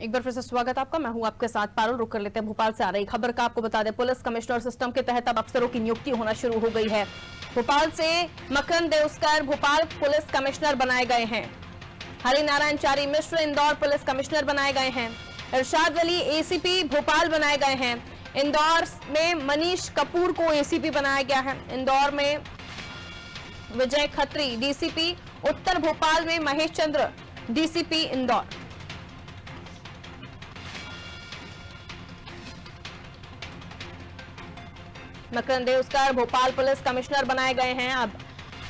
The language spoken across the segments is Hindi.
एक बार फिर से स्वागत आपका। मैं हूं आपके साथ पारुल। रुक कर लेते हैं भोपाल से आ रही खबर का। आपको बता दें, पुलिस कमिश्नर सिस्टम के तहत अब अफसरों की नियुक्ति होना शुरू हो गई है। भोपाल से मकरंद देउस्कर भोपाल पुलिस कमिश्नर बनाए गए हैं। हरिनारायण चारी मिश्र इंदौर पुलिस कमिश्नर बनाए गए हैं। इरशाद वली एसीपी भोपाल बनाए गए हैं। इंदौर में मनीष कपूर को एसीपी बनाया गया है। इंदौर में विजय खत्री डीसीपी। उत्तर भोपाल में महेश चंद्र डीसीपी इंदौर। मकरंद देउस्कर भोपाल पुलिस कमिश्नर बनाए गए हैं। अब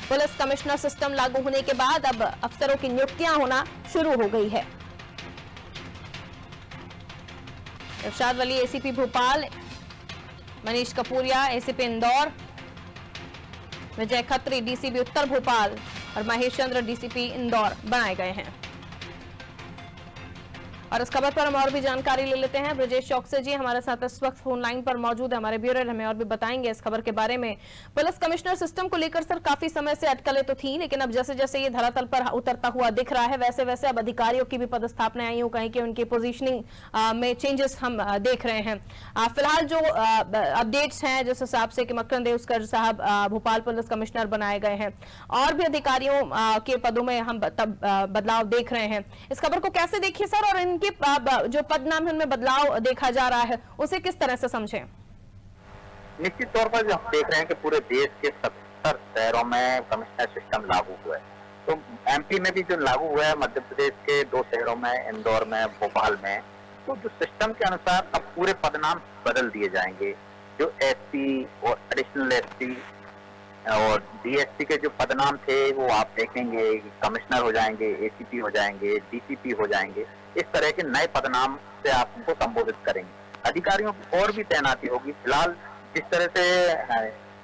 पुलिस कमिश्नर सिस्टम लागू होने के बाद अब अफसरों की नियुक्तियां होना शुरू हो गई है। इरशाद वली एसीपी भोपाल, मनीष कपूरिया एसीपी इंदौर, विजय खत्री डीसीपी उत्तर भोपाल और महेश चंद्र डीसीपी इंदौर बनाए गए हैं। और इस खबर पर हम और भी जानकारी ले लेते हैं। ब्रजेश चौकसे जी हमारे साथ इस वक्त फोन लाइन पर मौजूद है, हमारे ब्यूरो हमें और भी बताएंगे इस खबर के बारे में। पुलिस कमिश्नर सिस्टम को लेकर सर काफी समय से अटकलें तो थी, लेकिन अब जैसे जैसे ये धरातल पर उतरता हुआ दिख रहा है, वैसे वैसे अब अधिकारियों की भी पदस्थापना आई, कहीं कि उनकी पोजीशनिंग में चेंजेस हम देख रहे हैं। फिलहाल जो अपडेट्स हैं जिस हिसाब से कि मकरंद देउस्कर साहब भोपाल पुलिस कमिश्नर बनाए गए हैं और भी अधिकारियों के पदों में हम बदलाव देख रहे हैं, इस खबर को कैसे देखिए सर, और इनके जो पदनाम है उनमें बदलाव देखा जा रहा है उसे किस तरह से समझें? निश्चित तौर पर हम देख रहे हैं कि पूरे देश के 70 शहरों में कमिश्नर सिस्टम लागू हुआ है। तो एमपी में भी जो लागू हुआ है, मध्य प्रदेश के 2 शहरों में, इंदौर में, भोपाल में, तो जो सिस्टम के अनुसार अब पूरे पदनाम बदल दिए जाएंगे। जो एसपी और एडिशनल एसपी और डीएसपी के जो पदनाम थे वो आप देखेंगे कमिश्नर हो जाएंगे, एसीपी हो जाएंगे, डीसीपी हो जाएंगे। इस तरह के नए पदनाम से आप उनको संबोधित करेंगे। अधिकारियों की और भी तैनाती होगी। फिलहाल जिस तरह से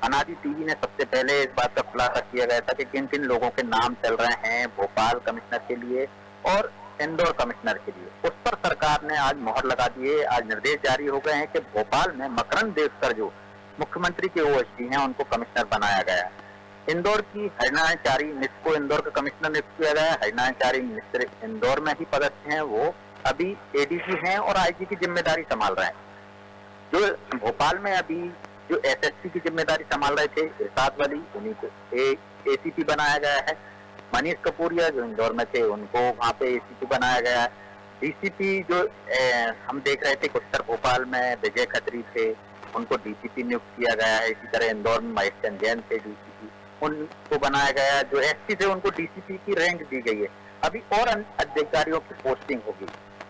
अनादि टीवी ने सबसे पहले इस बात का खुलासा किया गया था कि किन किन लोगों के नाम चल रहे हैं भोपाल कमिश्नर के लिए और इंदौर कमिश्नर के लिए, उस पर सरकार ने आज मोहर लगा दी है। आज निर्देश जारी हो गए हैं कि भोपाल में मकरंद देउस्कर जो मुख्यमंत्री के ओएसडी हैं उनको कमिश्नर बनाया गया है। इंदौर की हरिनारायण चारी मिश्र को इंदौर का कमिश्नर नियुक्त किया गया है। हरिनारायण चारी मिश्र इंदौर में ही पदस्थ हैं, वो अभी एडीजी हैं और आईजी की जिम्मेदारी संभाल रहे हैं। जो भोपाल में अभी जो एसएसपी की जिम्मेदारी संभाल रहे थे इरशाद वली, उन्हीं को एसीपी बनाया गया है। मनीष कपूरिया जो इंदौर में थे उनको वहाँ पे एसीपी बनाया गया है। डीसीपी जो हम देख रहे थे उत्तर भोपाल में विजय खत्री थे, उनको डीसीपी नियुक्त किया गया है। इसी तरह इंदौर में महेश चंद्र जैन थे डीसीपी, उनको बनाया गया है। जो एसपी थे उनको डीसीपी की रैंक दी गई है। अभी और अधिकारियों की पोस्टिंग होगी।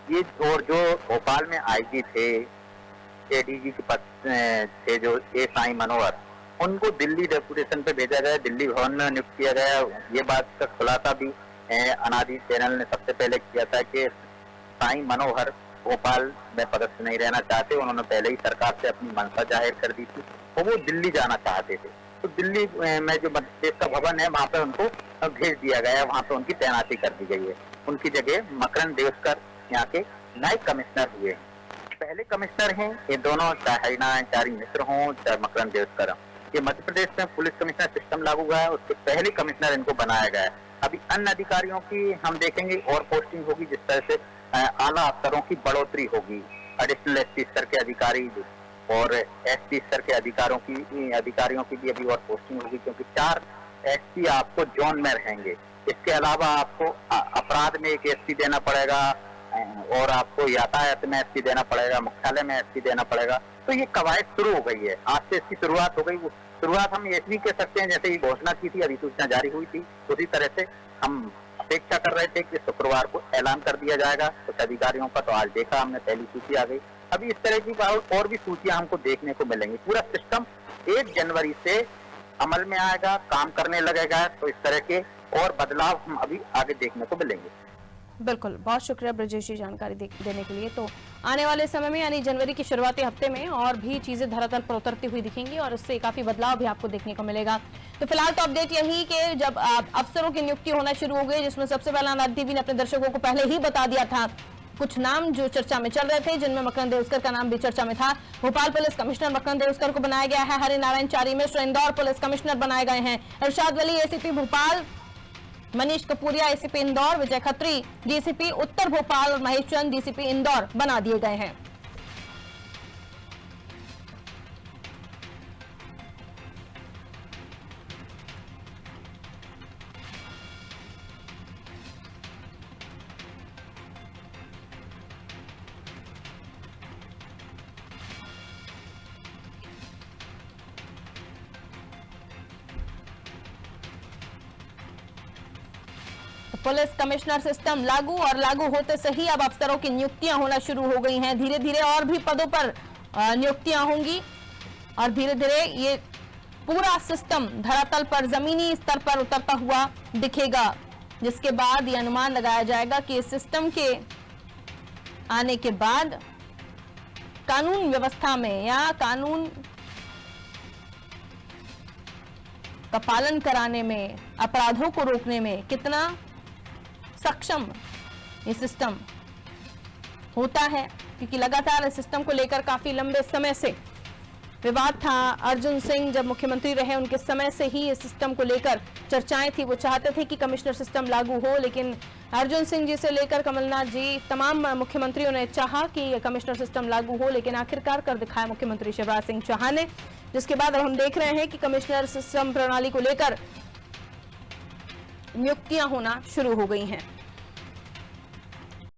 ये और जो भोपाल में आईजी थे, एडीजी के पद थे जो ए साई मनोहर, उनको दिल्ली डेपुटेशन पे भेजा गया, दिल्ली भवन में नियुक्त किया गया। ये बात का खुलासा भी अनादि चैनल ने सबसे पहले किया था कि साई मनोहर भोपाल में पदस्थ नहीं रहना चाहते। उन्होंने पहले ही सरकार से अपनी मंशा जाहिर कर दी थी और वो दिल्ली जाना चाहते थे। तो दिल्ली में जो मध्य प्रदेश का भवन है वहाँ पे उनको भेज दिया गया है, वहाँ पे उनकी तैनाती कर दी गई है। उनकी जगह मकरंद देउस्कर यहाँ के नए कमिश्नर हुए हैं। पहले कमिश्नर हैं ये दोनों, चाहे हरिनारायण चारी मिश्र हों चाहे मकरंद देउस्कर हों। ये मध्य प्रदेश में पुलिस कमिश्नर सिस्टम लागू हुआ है, उसके पहले कमिश्नर इनको बनाया गया है। अभी अन्य अधिकारियों की हम देखेंगे और पोस्टिंग होगी, जिस तरह से आला अफसरों की बढ़ोतरी होगी। एडिशनल एसपी स्तर के अधिकारी और एसपी स्तर के अधिकारियों की भी अभी और पोस्टिंग होगी, क्योंकि 4 एसपी आपको जोन में रहेंगे। इसके अलावा आपको अपराध में एक एसपी देना पड़ेगा और आपको यातायात में एसपी देना पड़ेगा, मुख्यालय में एसपी देना पड़ेगा। तो ये कवायद शुरू हो गई है, आज से इसकी शुरुआत हो गई। शुरुआत हम ये नहीं कह सकते हैं जैसे ये घोषणा की थी, अधिसूचना जारी हुई थी, उसी तरह से हम अपेक्षा कर रहे थे कि शुक्रवार को ऐलान कर दिया जाएगा कुछ अधिकारियों का। तो आज देखा हमने, पहली सूची आ गई। अभी इस तरह की और भी सूचियां हमको देखने को मिलेंगी। पूरा सिस्टम 1 जनवरी से अमल में आएगा, काम करने लगेगा। तो इस तरह के और बदलाव हम अभी आगे देखने को मिलेंगे। बिल्कुल, बहुत शुक्रिया ब्रजेश जी जानकारी देने के लिए। तो आने वाले समय में यानी जनवरी के शुरुआती हफ्ते में और भी चीजें धरातल पर उतरती हुई दिखेंगी और इससे काफी बदलाव भी आपको देखने को मिलेगा। तो फिलहाल तो अपडेट यही कि जब अफसरों की नियुक्ति होना शुरू हो गई, जिसमें सबसे पहला अनादि टीवी ने अपने दर्शकों को पहले ही बता दिया था कुछ नाम जो चर्चा में चल रहे थे, जिनमें मकरंद देउस्कर का नाम भी चर्चा में था। भोपाल पुलिस कमिश्नर मकरंद देउस्कर को बनाया गया है। हरिनारायण चारी मिश्र इंदौर पुलिस कमिश्नर बनाए गए हैं। इरशाद वली एसीपी भोपाल मनीष कपूरिया एसीपी इंदौर, विजय खत्री डीसीपी उत्तर भोपाल और महेश चंद डीसीपी इंदौर बना दिए गए हैं। पुलिस कमिश्नर सिस्टम लागू और लागू होते से ही अब अफसरों की नियुक्तियां होना शुरू हो गई हैं। धीरे धीरे और भी पदों पर नियुक्तियां होंगी और धीरे धीरे ये पूरा सिस्टम धरातल पर जमीनी स्तर पर उतरता हुआ दिखेगा, जिसके बाद ये अनुमान लगाया जाएगा कि इस सिस्टम के आने के बाद कानून व्यवस्था में या कानून का पालन कराने में, अपराधों को रोकने में कितना सक्षम ये सिस्टम होता है, क्योंकि लगातार इस सिस्टम को लेकर काफी लंबे समय से विवाद था। अर्जुन सिंह जब मुख्यमंत्री रहे उनके समय से ही इस सिस्टम को लेकर चर्चाएं थी। वो चाहते थे कि कमिश्नर सिस्टम लागू हो, लेकिन अर्जुन सिंह जी से लेकर कमलनाथ जी तमाम मुख्यमंत्रियों ने चाहा कि कमिश्नर सिस्टम लागू हो, लेकिन आखिरकार कर दिखाया मुख्यमंत्री शिवराज सिंह चौहान ने, जिसके बाद अब हम देख रहे हैं कि कमिश्नर सिस्टम प्रणाली को लेकर नियुक्तियां होना शुरू हो गई हैं।